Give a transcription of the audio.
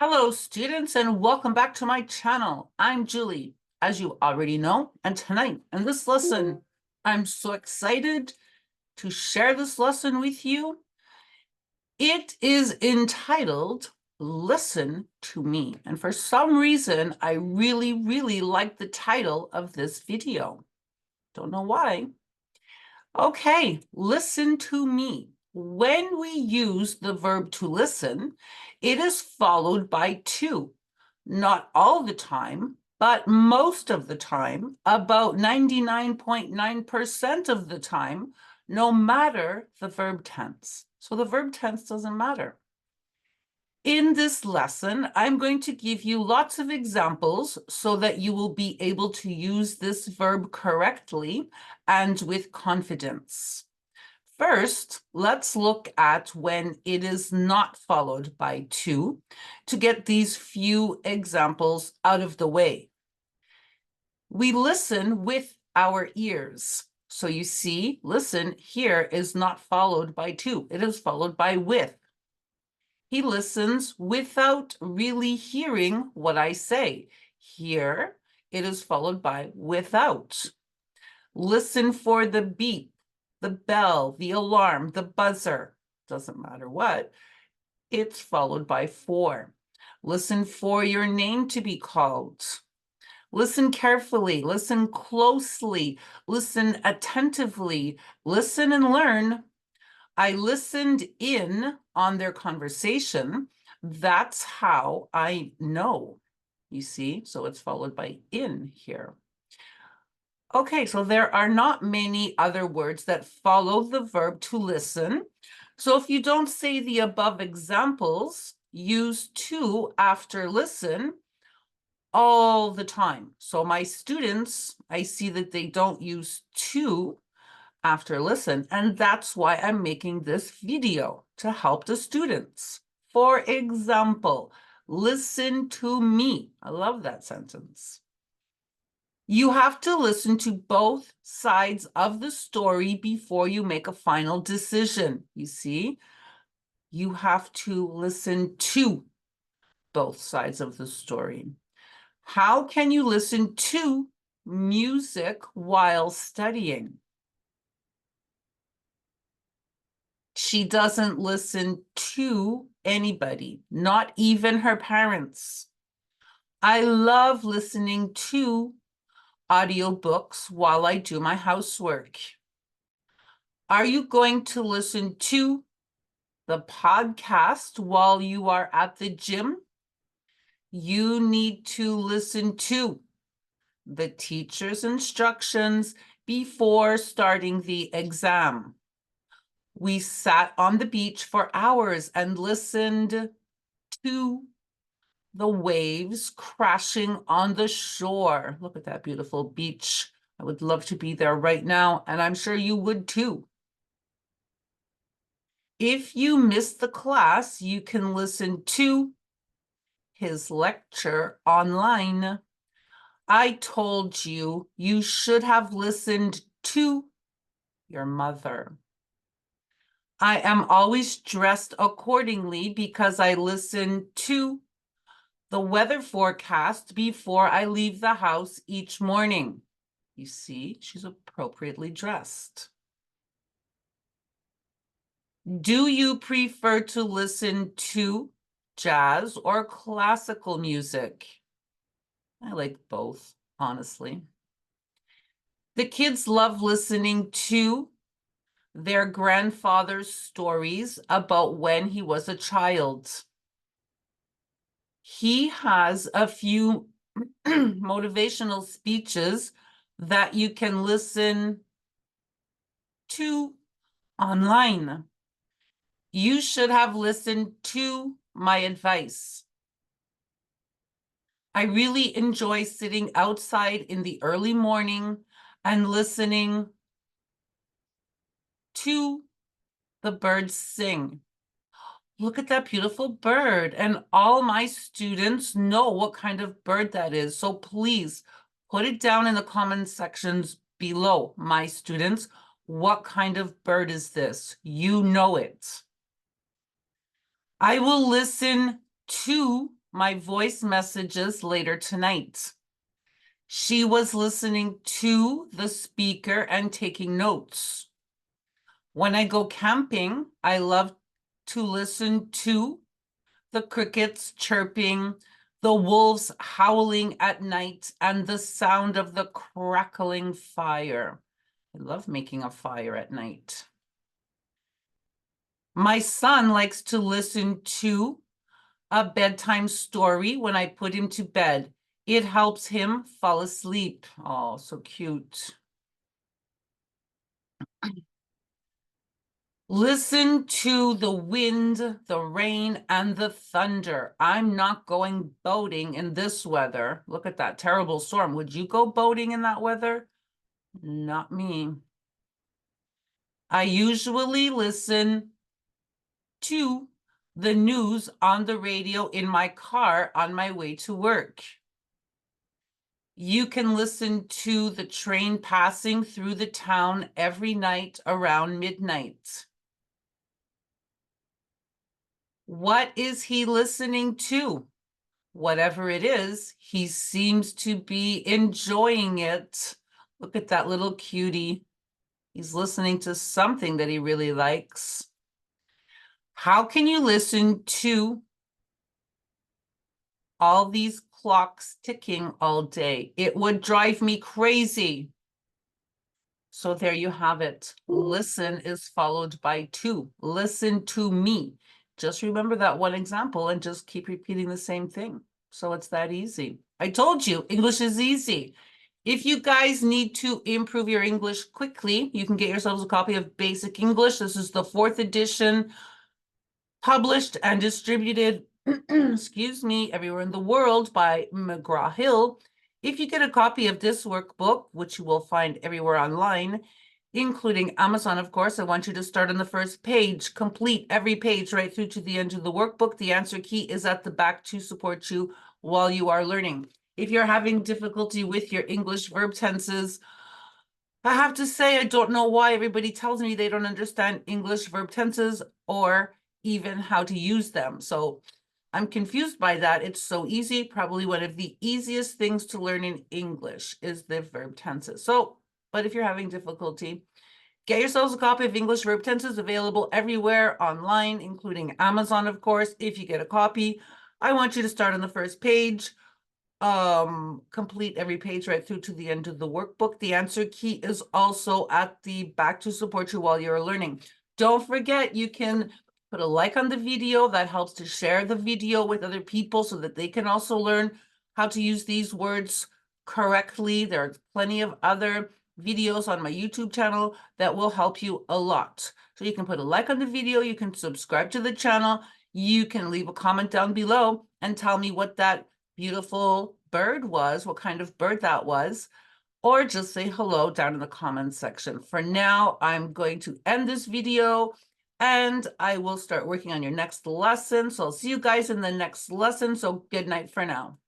Hello, students, and welcome back to my channel. I'm Julie, as you already know, and tonight in this lesson, I'm so excited to share this lesson with you. It is entitled Listen to Me, and for some reason, I really like the title of this video. Don't know why. Okay, listen to me. When we use the verb to listen, it is followed by to. Not all the time, but most of the time, about 99.9% of the time, no matter the verb tense. So the verb tense doesn't matter. In this lesson, I'm going to give you lots of examples so that you will be able to use this verb correctly and with confidence. First, let's look at when it is not followed by to get these few examples out of the way. We listen with our ears. So you see, listen here is not followed by to. It is followed by with. He listens without really hearing what I say. Here, it is followed by without. Listen for the beep, the bell, the alarm, the buzzer. Doesn't matter what. It's followed by for. Listen for your name to be called. Listen carefully, listen closely, listen attentively, listen and learn. I listened in on their conversation. That's how I know. You see, so it's followed by in here. Okay, so there are not many other words that follow the verb to listen. So if you don't say the above examples, use to after listen all the time. So my students, I see that they don't use to after listen, and that's why I'm making this video to help the students. For example, listen to me. I love that sentence. You have to listen to both sides of the story before you make a final decision. You see, you have to listen to both sides of the story. How can you listen to music while studying? She doesn't listen to anybody, not even her parents. I love listening to audiobooks while I do my housework. Are you going to listen to the podcast while you are at the gym? You need to listen to the teacher's instructions before starting the exam. We sat on the beach for hours and listened to the waves crashing on the shore. Look at that beautiful beach. I would love to be there right now, and I'm sure you would too. If you missed the class, you can listen to his lecture online. I told you you should have listened to your mother. I am always dressed accordingly because I listen to the weather forecast before I leave the house each morning. You see, she's appropriately dressed. Do you prefer to listen to jazz or classical music? I like both, honestly. The kids love listening to their grandfather's stories about when he was a child. He has a few motivational speeches that you can listen to online. You should have listened to my advice. I really enjoy sitting outside in the early morning and listening to the birds sing. Look at that beautiful bird. And all my students know what kind of bird that is. So please put it down in the comment sections below, my students. What kind of bird is this? You know it. I will listen to my voice messages later tonight. She was listening to the speaker and taking notes. When I go camping, I love to listen to the crickets chirping, the wolves howling at night, and the sound of the crackling fire. I love making a fire at night. My son likes to listen to a bedtime story when I put him to bed. It helps him fall asleep. Oh, so cute. Listen to the wind, the rain, and the thunder. I'm not going boating in this weather. Look at that terrible storm. Would you go boating in that weather? Not me. I usually listen to the news on the radio in my car on my way to work. You can listen to the train passing through the town every night around midnight. What is he listening to? Whatever it is, he seems to be enjoying it. Look at that little cutie. He's listening to something that he really likes. How can you listen to all these clocks ticking all day? It would drive me crazy. So there you have it. Listen is followed by to. Listen to me. Just remember that one example and just keep repeating the same thing. So it's that easy. I told you, English is easy. If you guys need to improve your English quickly, you can get yourselves a copy of Basic English. This is the 4th edition, published and distributed, excuse me, everywhere in the world by McGraw-Hill. If you get a copy of this workbook, which you will find everywhere online, including Amazon, of course, I want you to start on the first page, complete every page right through to the end of the workbook. The answer key is at the back to support you while you are learning. If you're having difficulty with your English verb tenses, I have to say, I don't know why everybody tells me they don't understand English verb tenses or even how to use them. So I'm confused by that. It's so easy. Probably one of the easiest things to learn in English is the verb tenses. So, but if you're having difficulty, get yourselves a copy of English verb tenses, available everywhere online, including Amazon, of course. If you get a copy, I want you to start on the first page, complete every page right through to the end of the workbook. The answer key is also at the back to support you while you're learning. Don't forget, you can put a like on the video. That helps to share the video with other people so that they can also learn how to use these words correctly. There's plenty of other videos on my YouTube channel that will help you a lot. So you can put a like on the video, you can subscribe to the channel, you can leave a comment down below and tell me what that beautiful bird was, what kind of bird that was, or just say hello down in the comments section. For now, I'm going to end this video and I will start working on your next lesson. So I'll see you guys in the next lesson. So good night for now.